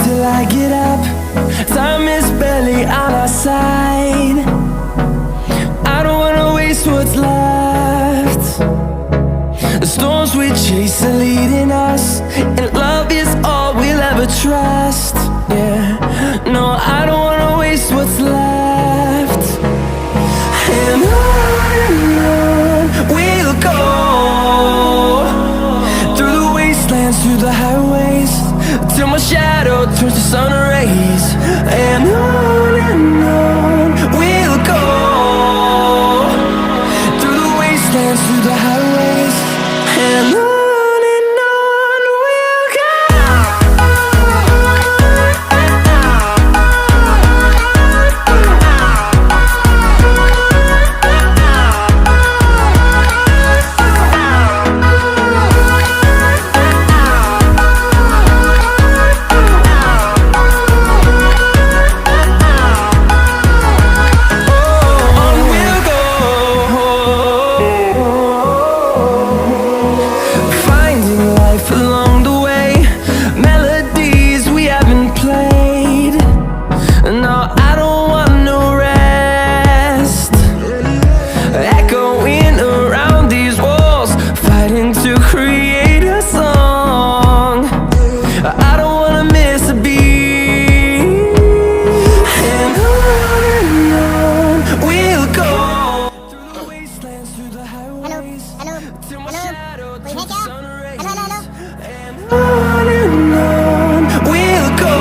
till I get up. Time is barely on our side. I don't wanna waste what's left. The storms we chase are leading us, and love is all we'll ever trust. Yeah, no, I don't wanna waste what's left. And on we'll go, through the wastelands, through the highways, till my shadow turns to sun rays. And on we'll go, through the wastelands, through the highways, and on we'll go.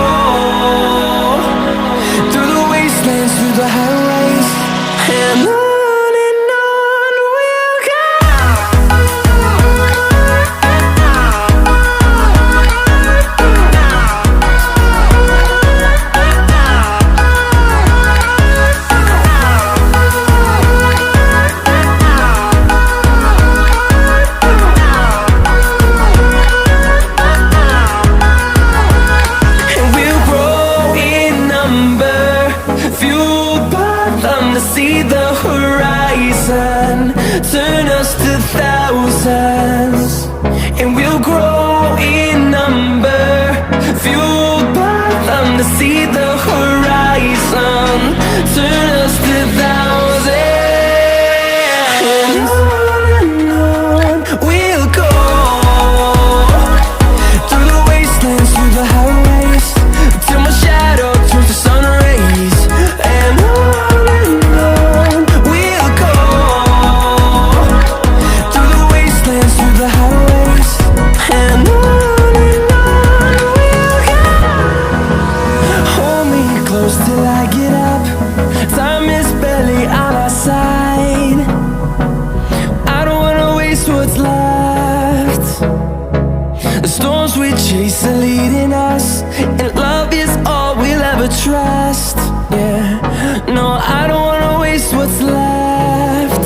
Turn us to thousands, and we'll grow in number, fueled by them to see the horizon. Turn us to thousands, and on we'll go, through the wastelands, through the highways, till my shadow turns to sun rays. And on we'll go, through the wastelands, through the highways, and on we'll go. Hold me close till I get up. Time is barely on our side. I don't wanna waste what's left. The storms we chase are leading us, and love is all we'll ever trust. Yeah, no, I don't wanna waste what's left.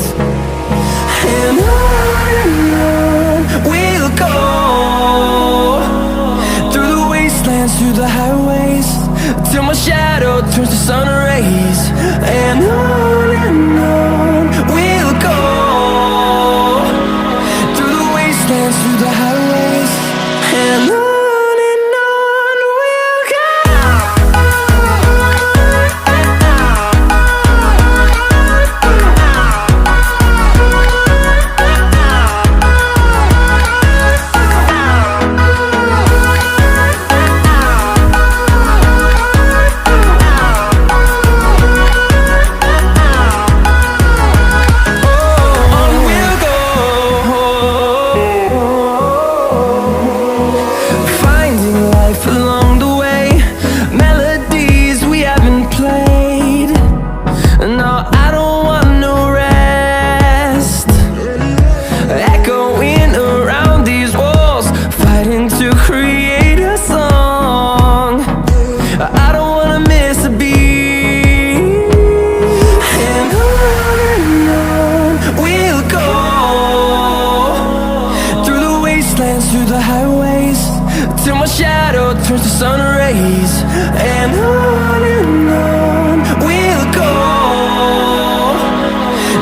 And on we'll go, through the wastelands, through the highways, till my shadow turns to sun rays. And on we'll go, through the wastelands, through the highways, and on we'll go. Turns to sun rays, and on we'll go,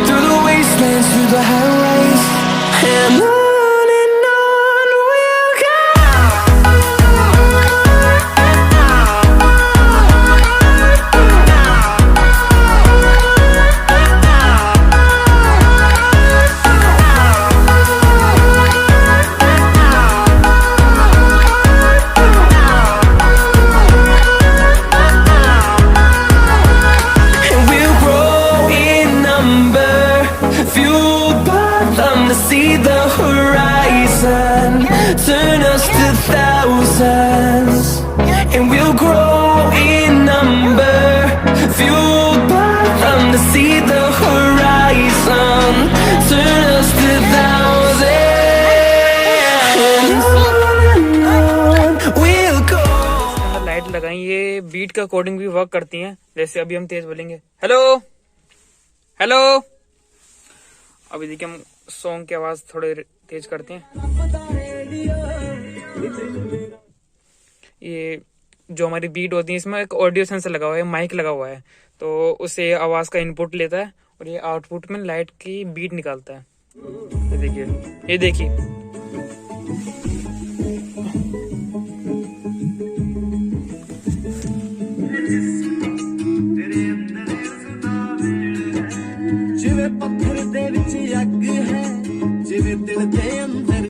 through the wastelands, through the highways, and on we'll go. लगाई, ये beat के according भी work करती हैं। जैसे अभी हम तेज बोलेंगे हेलो हेलो, अभी देखिए हम सॉन्ग की आवाज थोड़े तेज करते हैं। ये जो हमारी बीट होती है इसमें एक ऑडियो सेंसर लगा हुआ है, माइक लगा हुआ है, तो उससे आवाज का इनपुट लेता है और ये आउटपुट में लाइट की बीट निकालता है। ये देखिए, ये देखिए, जिवे पत्थर दे विच अग है, जिवे दिल दे